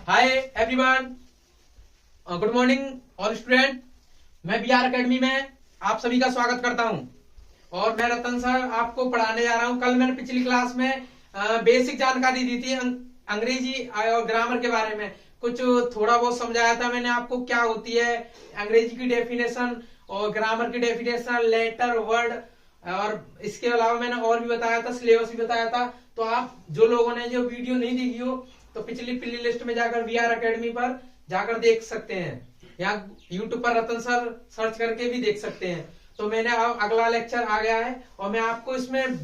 Hi everyone, good morning all student. मैं B R academy में आप सभी का स्वागत करता हूं और मैं रतन सर आपको पढ़ाने जा रहा हूं। कल मैंने पिछली क्लास में बेसिक जानकारी दी थी अंग्रेजी और ग्रामर के बारे में, कुछ थोड़ा बहुत समझाया था मैंने आपको क्या होती है अंग्रेजी की डेफिनेशन और ग्रामर की डेफिनेशन, लेटर, वर्ड, और इसके अलावा मैंने और भी बताया था, सिलेबस भी बताया था। तो आप जो लोगों ने जो वीडियो नहीं देखी हो तो पिछली प्ले लिस्ट में जाकर बीआर एकेडमी पर जाकर देख सकते हैं, या यूट्यूब पर रतन सर सर्च करके भी देख सकते हैं। तो मैंने अब अगला लेक्चर आ गया है और मैं आपको इसमें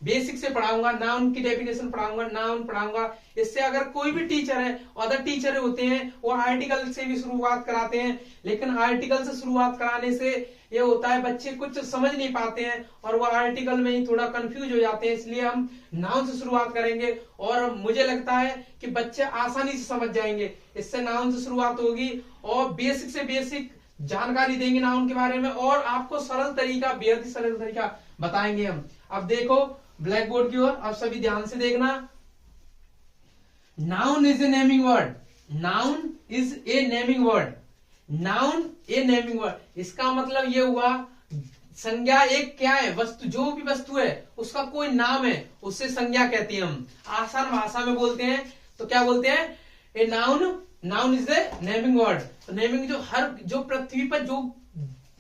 बेसिक से पढ़ाऊंगा, नाउन की डेफिनेशन पढ़ाऊंगा, नाउन पढ़ाऊंगा। इससे अगर कोई भी टीचर है, अदर टीचर होते हैं वो आर्टिकल से भी शुरुआत कराते हैं, लेकिन आर्टिकल से शुरुआत कराने से ये होता है बच्चे कुछ समझ नहीं पाते हैं और वो आर्टिकल में ही थोड़ा कंफ्यूज हो जाते हैं। इसलिए हम नाउन से शुरुआत करेंगे और मुझे लगता है कि बच्चे आसानी से समझ जाएंगे। इससे नाउन से शुरुआत होगी और बेसिक से बेसिक जानकारी देंगे नाउन के बारे में और आपको सरल तरीका, बेहद ही सरल तरीका बताएंगे हम। अब देखो ब्लैक बोर्ड की ओर, अब सभी ध्यान से देखना। Noun is a naming word. Noun is a naming word. Noun A naming word, इसका मतलब ये हुआ संज्ञा एक क्या है, वस्तु, जो भी वस्तु है उसका कोई नाम है, उससे संज्ञा कहते हैं हम। आसान भाषा में बोलते हैं तो क्या बोलते हैं, a noun is a naming word. तो नेमिंग जो पृथ्वी पर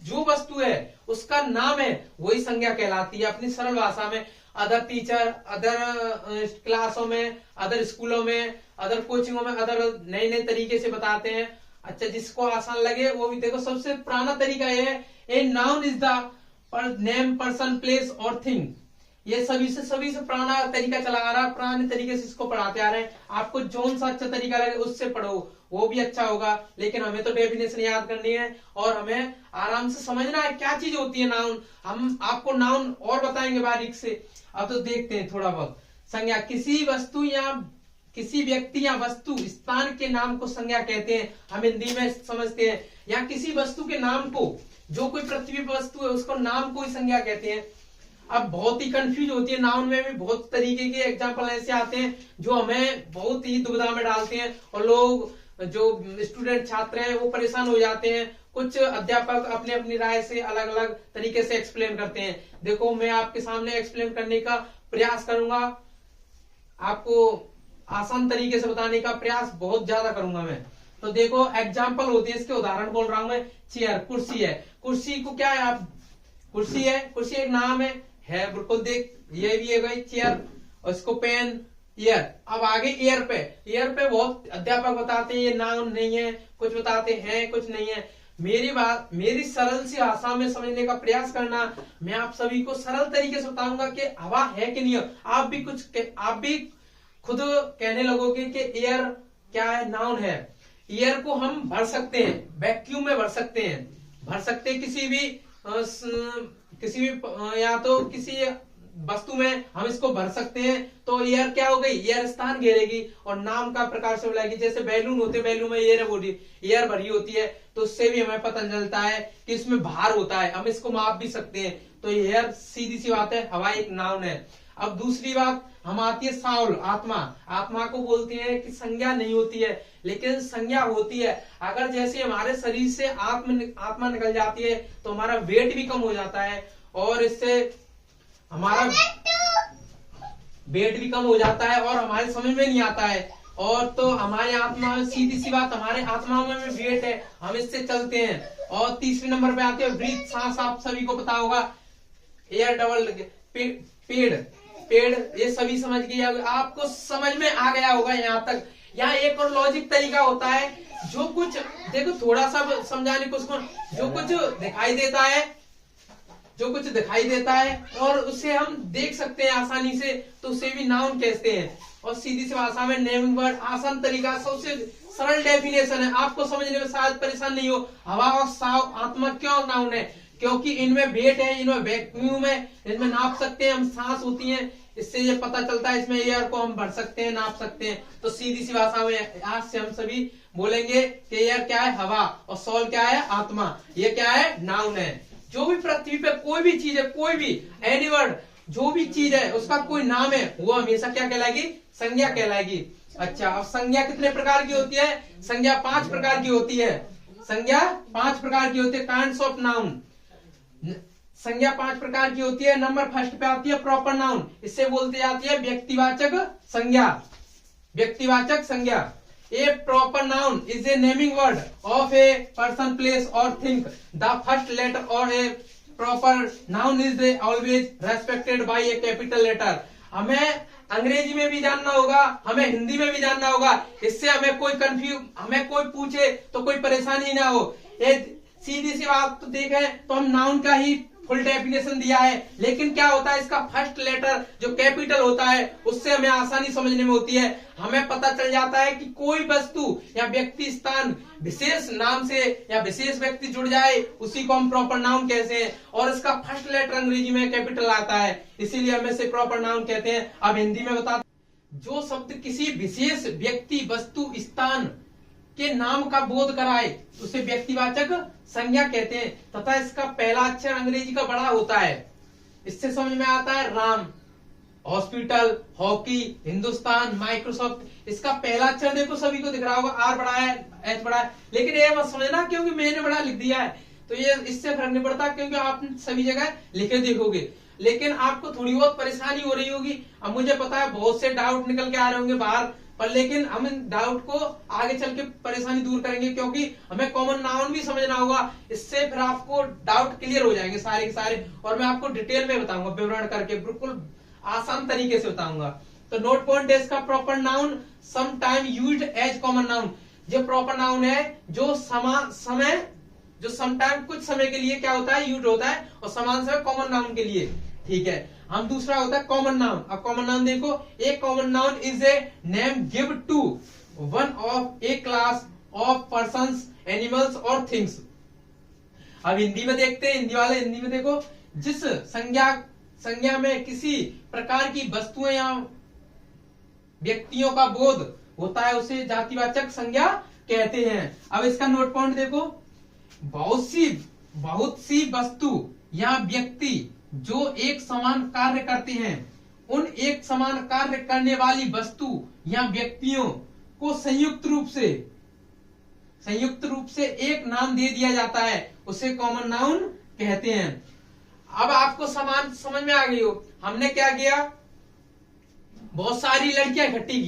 जो वस्तु है उसका नाम है वही संज्ञा कहलाती है अपनी सरल भाषा में। अदर टीचर, अदर क्लासों में, अदर स्कूलों में, अदर कोचिंगों में अदर नए नए तरीके से बताते हैं। अच्छा, जिसको आसान लगे वो भी देखो। सबसे पुराना तरीका ये है, a noun is the name, person, place और थिंग। ये सभी से पुराना तरीका चला आ रहा है, पुराने तरीके से इसको पढ़ाते आ रहे हैं। आपको जोन सा अच्छा तरीका लगे उससे पढ़ो, वो भी अच्छा होगा, लेकिन हमें तो डेफिनेशन याद करनी है और हमें आराम से समझना है क्या चीज होती है नाउन। हम आपको नाउन और बताएंगे बारीक से। अब तो देखते हैं थोड़ा बहुत। संज्ञा, किसी वस्तु या किसी व्यक्ति या वस्तु, स्थान के नाम को संज्ञा कहते हैं, हम हिंदी में समझते हैं। या किसी वस्तु के नाम को, जो कोई पृथ्वी पर वस्तु है उसको नाम को ही संज्ञा कहते हैं। अब बहुत ही कंफ्यूज होती है, नाउन में भी बहुत तरीके के एग्जाम्पल ऐसे आते हैं जो हमें बहुत ही दुविधा में डालते हैं और लोग, जो स्टूडेंट छात्र हैं, वो परेशान हो जाते हैं। कुछ अध्यापक अपनी अपनी राय से अलग अलग तरीके से एक्सप्लेन करते हैं। देखो, मैं आपके सामने एक्सप्लेन करने का प्रयास करूंगा, आपको आसान तरीके से बताने का प्रयास बहुत ज्यादा करूंगा मैं। तो देखो, एग्जाम्पल होती है, इसके उदाहरण बोल रहा हूं मैं। चेयर, कुर्सी है। कुर्सी को क्या है, आप कुर्सी है, कुर्सी एक नाम है बिल्कुल। देख, ये भी है भाई चेयर, और इसको पेन, ईयर। अब आगे ईयर पे बहुत अध्यापक बताते हैं ये नाउन नहीं है, कुछ बताते हैं कुछ नहीं है। मेरी सरल सी भाषा में समझने का प्रयास करना। मैं आप सभी को सरल तरीके से बताऊंगा कि हवा है कि नहीं है। आप भी खुद कहने लगोगे कि एयर क्या है, नाउन है। एयर को हम भर सकते हैं, वैक्यूम में भर सकते हैं किसी भी या तो किसी वस्तु में हम इसको भर सकते हैं। तो एयर क्या हो गई, एयर स्थान घेरेगी और नाम का प्रकार से बुलाएगी। जैसे बैलून होते, बैलून में एयर बॉडी, एयर भरी होती है, तो उससे भी हमें पता चलता है कि इसमें भार होता है, हम इसको माप भी सकते हैं। तो एयर सीधी सी बात है, हवा एक नाउन है। अब दूसरी बात हम आती है साउल, आत्मा। आत्मा को बोलते हैं कि संज्ञा नहीं होती है, लेकिन संज्ञा होती है। अगर जैसे हमारे शरीर से आत्मा निकल जाती है तो हमारा वेट भी कम हो जाता है और इससे हमारा वेट भी कम हो जाता है और हमारे समझ में नहीं आता है। और तो हमारे आत्मा में, सीधी सी बात, हमारे आत्मा में वेट है, हम इससे चलते हैं। और तीसरे नंबर पे आते हैं ब्रीथ, सांस। आप सभी को पता होगा, एयर डबल, पेड़, ये सभी समझ गए, आपको समझ में आ गया होगा यहाँ तक। यहाँ एक और लॉजिक तरीका होता है, जो कुछ देखो थोड़ा सा समझाने को, जो कुछ दिखाई देता है और उसे हम देख सकते हैं आसानी से, तो उसे भी नाउन कहते हैं। और सीधी सी भाषा में नेमिंग वर्ड, आसान तरीका, सबसे सरल डेफिनेशन है, आपको समझने में शायद परेशान नहीं हो। हवा और आत्मा क्यों नाउन है, क्योंकि इनमें वेट है, इनमें वैक्यूम है, इनमें नाप सकते हैं हम, सांस होती है, इससे ये पता चलता है इसमें एयर को हम भर सकते हैं, नाप सकते हैं। तो सीधी सी भाषा में आज से हम सभी बोलेंगे कि एयर क्या है, हवा, और सोल क्या है, आत्मा। ये क्या है, नाउन है। जो भी पृथ्वी पे कोई भी चीज है, कोई भी एनी वर्ड, जो भी चीज है उसका कोई नाम है, वो हमेशा क्या कहलाएगी, संज्ञा कहलाएगी। अच्छा, अब संज्ञा कितने प्रकार की होती है? संज्ञा 5 प्रकार की होती है। संज्ञा 5 प्रकार की होती है। काइंड्स ऑफ नाउन, संज्ञा 5 प्रकार की होती है। नंबर फर्स्ट पे आती है प्रॉपर नाउन, इससे बोलते जाती है व्यक्तिवाचक संज्ञा। व्यक्तिवाचक संज्ञा, a proper noun is a naming word of a person, place और थिंग। द फर्स्ट लेटर और a proper noun is always respected by a capital letter. हमें अंग्रेजी में भी जानना होगा, हमें हिंदी में भी जानना होगा, इससे हमें कोई पूछे तो कोई परेशानी ना हो। सीधी सी बात तो देखें तो हम नाउन का ही फुल डेफिनेशन दिया है, लेकिन क्या होता है इसका फर्स्ट लेटर जो कैपिटल होता है उससे हमें आसानी समझने में होती है। हमें पता चल जाता है कि कोई वस्तु या व्यक्ति स्थान विशेष नाम से या विशेष व्यक्ति जुड़ जाए उसी को हम प्रॉपर नाउन कहते हैं, और इसका फर्स्ट लेटर अंग्रेजी में कैपिटल आता है, इसीलिए हम इसे प्रॉपर नाउन कहते हैं। अब हिंदी में बता, जो शब्द किसी विशेष व्यक्ति, वस्तु, स्थान के नाम का बोध कराए उसे व्यक्तिवाचक संज्ञा कहते हैं, तथा इसका पहला अक्षर अंग्रेजी का बड़ा होता है। इससे समझ में आता है Ram, hospital, hockey, Hindustan, Microsoft. इसका पहला अक्षर देखो सभी को दिख रहा होगा, आर बड़ा है, एच बड़ा है, लेकिन ये मत समझना क्योंकि मैंने बड़ा लिख दिया है तो ये इससे फर्क नहीं पड़ता, क्योंकि आप सभी जगह लिखे देखोगे, लेकिन आपको थोड़ी बहुत परेशानी हो रही होगी। अब मुझे पता है बहुत से डाउट निकल के आ रहे होंगे बाहर, पर लेकिन हम इन डाउट को आगे चल के परेशानी दूर करेंगे, क्योंकि हमें कॉमन नाउन भी समझना होगा। इससे फिर आपको डाउट क्लियर हो जाएंगे सारे के सारे, और मैं आपको डिटेल में बताऊंगा, विवरण करके बिल्कुल आसान तरीके से बताऊंगा। तो नोट पॉइंट है इसका proper noun some time used as common noun. जो प्रॉपर नाउन है जो सम टाइम कुछ समय के लिए क्या होता है, यूज होता है, और समान समय कॉमन नाउन के लिए। ठीक है, हम दूसरा होता है कॉमन नाउन। अब कॉमन नाउन देखो, a common noun is a name give to one of a class of persons, animals और थिंग्स। अब हिंदी में देखते हैं, हिंदी वाले हिंदी में देखो, जिस संज्ञा में किसी प्रकार की वस्तुएं या व्यक्तियों का बोध होता है उसे जातिवाचक संज्ञा कहते हैं। अब इसका नोट पॉइंट देखो, बहुत सी वस्तु या व्यक्ति जो एक समान कार्य करते हैं, उन एक समान कार्य करने वाली वस्तु या व्यक्तियों को संयुक्त रूप से एक नाम दे दिया जाता है, उसे कॉमन नाउन कहते हैं। अब आपको समान समझ में आ गई हो, हमने क्या किया, बहुत सारी लड़कियां इकट्ठी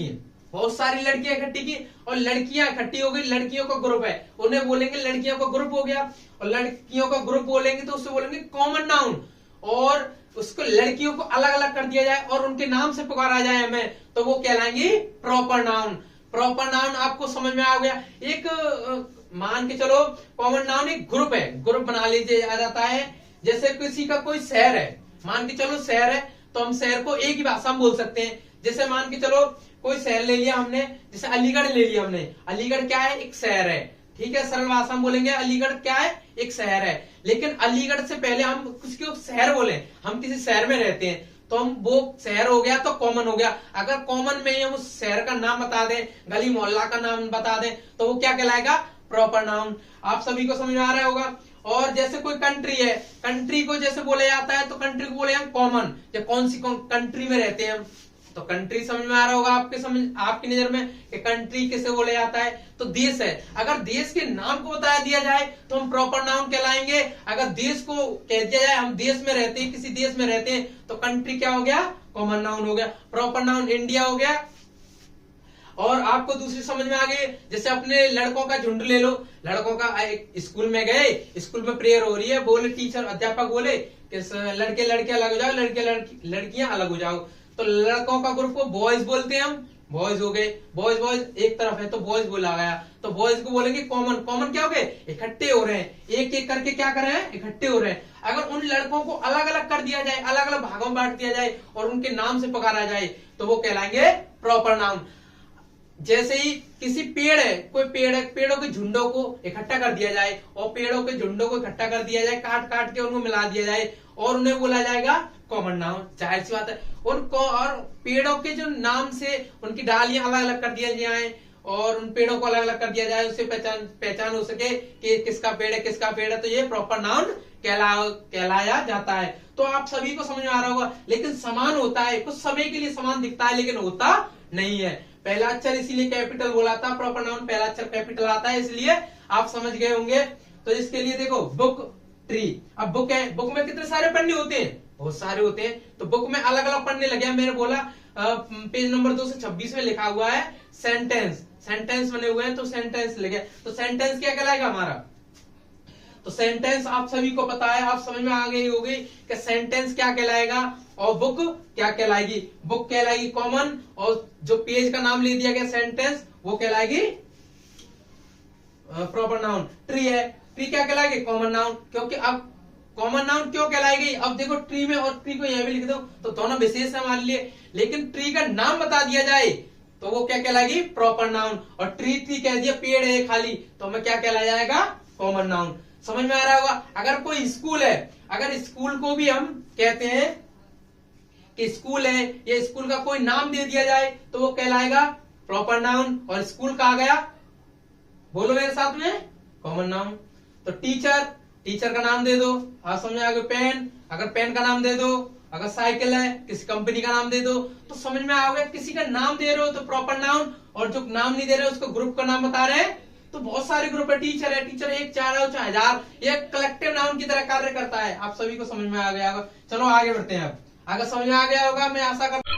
की और लड़कियां इकट्ठी हो गई, लड़कियों का ग्रुप है, उन्हें बोलेंगे लड़कियों का ग्रुप हो गया, और लड़कियों का ग्रुप बोलेंगे तो उससे बोलेंगे कॉमन नाउन, और उसको लड़कियों को अलग अलग कर दिया जाए और उनके नाम से पुकारा जाए हमें, तो वो कहलाएंगी प्रॉपर नाउन। प्रॉपर नाउन आपको समझ में आ गया। एक मान के चलो कॉमन नाउन एक ग्रुप है, ग्रुप बना लीजिए जाता है। जैसे किसी का कोई शहर है, मान के चलो शहर है, तो हम शहर को एक ही भाषा में बोल सकते हैं। जैसे मान के चलो कोई शहर ले लिया हमने, जैसे अलीगढ़ ले लिया हमने, अलीगढ़ क्या है, एक शहर है। ठीक है, सरल भाषा में बोलेंगे अलीगढ़ क्या है, एक शहर है। लेकिन अलीगढ़ से पहले हम किसी को शहर बोले, हम किसी शहर में रहते हैं, तो हम वो शहर हो गया तो कॉमन हो गया। अगर कॉमन में ही हम उस शहर का नाम बता दें, गली मोहल्ला का नाम बता दें, तो वो क्या कहलाएगा, प्रॉपर नाउन। आप सभी को समझ में आ रहा होगा। और जैसे कोई कंट्री है, कंट्री को जैसे बोला जाता है तो कंट्री को बोले हम कॉमन, जब कौन सी कंट्री में रहते हैं हम, तो कंट्री समझ में आ रहा होगा आपकी नजर में कि कंट्री किसे बोला जाता है, तो देश है। अगर देश के नाम को बताया दिया जाए तो हम प्रॉपर नाउन कहलाएंगे। अगर देश को कह दिया जाए हम देश में रहते हैं, किसी देश में रहते हैं, तो कंट्री क्या हो गया, कॉमन नाउन हो गया। प्रॉपर नाउन इंडिया हो गया। और आपको दूसरी समझ में आ गई, जैसे अपने लड़कों का झुंड ले लो, लड़कों का स्कूल में गए, स्कूल में प्रेयर हो रही है, बोले टीचर अध्यापक बोले कि लड़के लड़के अलग हो जाओ, लड़के लड़कियां अलग हो जाओ, तो लड़कों का ग्रुप को बॉयज बोलते हैं हम, बॉयज हो गए, बॉयज एक तरफ है तो बॉयज बोला गया, तो बॉयज को बोलेंगे कॉमन। कॉमन क्या हो गए, इकट्ठे हो रहे हैं, एक एक करके क्या कर रहे हैं, इकट्ठे हो रहे हैं। अगर उन लड़कों को अलग अलग कर दिया जाए, अलग अलग भागों में बांट दिया जाए और उनके नाम से पुकारा जाए, तो वो कहलाएंगे प्रॉपर नाउन। जैसे ही किसी पेड़ है, कोई पेड़ है, पेड़ों के झुंडों को इकट्ठा कर दिया जाए, और पेड़ों के झुंडों को इकट्ठा कर दिया जाए, काट काट के उनको मिला दिया जाए, और उन्हें बोला जाएगा कॉमन नाउन। जाहिर सी बात है, उनको और पेड़ों के जो नाम से उनकी डालियां अलग अलग कर दिया जाए और उन पेड़ों को अलग अलग कर दिया जाए, उससे पहचान हो सके कि किसका पेड़ है किसका पेड़ है, तो ये प्रॉपर नाउन कहलाया जाता है। तो आप सभी को समझ में आ रहा होगा। लेकिन समान होता है, कुछ समय के लिए समान दिखता है लेकिन होता नहीं है। पहला अक्षर इसीलिए कैपिटल बोला था, प्रॉपर नाउन पहला अक्षर कैपिटल आता है, इसलिए आप समझ गए होंगे। तो इसके लिए देखो बुक ट्री, अब बुक है, बुक में कितने सारे पन्ने होते हैं, बहुत सारे होते हैं। तो बुक में अलग अलग पन्ने लगे, मैंने बोला पेज नंबर 226 में लिखा हुआ है सेंटेंस, सेंटेंस बने हुए हैं, तो सेंटेंस लगे। तो सेंटेंस क्या कहलाएगा हमारा, तो सेंटेंस आप सभी को पता है, आप समझ में आ गई होगी कि सेंटेंस क्या कहलाएगा और बुक क्या कहलाएगी। बुक कहलाएगी कॉमन, और जो पेज का नाम ले दिया गया सेंटेंस वो कहलाएगी प्रॉपर नाउन। ट्री है, ट्री क्या कहलाएगी, कॉमन नाउन, क्योंकि अब कॉमन नाउन क्यों कहलाएगी, अब देखो ट्री में और ट्री को यहां भी लिख दो तो दोनों विशेष है हमारे लिए, लेकिन ट्री का नाम बता दिया जाए तो वो क्या कहलाएगी, प्रॉपर नाउन। और ट्री ट्री कह दिया पेड़ है खाली, तो हमें क्या कहला जाएगा, कॉमन नाउन। समझ में आ रहा होगा। अगर कोई स्कूल है, अगर स्कूल को भी हम कहते हैं कि स्कूल है, ये स्कूल का कोई नाम दे दिया जाए तो वो कहलाएगा प्रॉपर नाउन, और स्कूल कहा गया, बोलो मेरे साथ में, कॉमन नाउन। तो टीचर, टीचर का नाम दे दो, हाँ समझ में आ गया। पेन, अगर पेन का नाम दे दो, अगर साइकिल है किसी कंपनी का नाम दे दो, तो समझ में आ गया किसी का नाम दे रहे हो तो प्रॉपर नाउन, और जो नाम नहीं दे रहे हो उसको ग्रुप का नाम बता रहे हैं तो बहुत सारे ग्रुप है। टीचर है, टीचर एक, चार है, चाहे हजार, ये कलेक्टिव नाउन की तरह कार्य करता है। आप सभी को समझ में आ गया होगा। चलो आगे बढ़ते हैं, अब अगर समझ में आ गया होगा मैं आशा करता हूं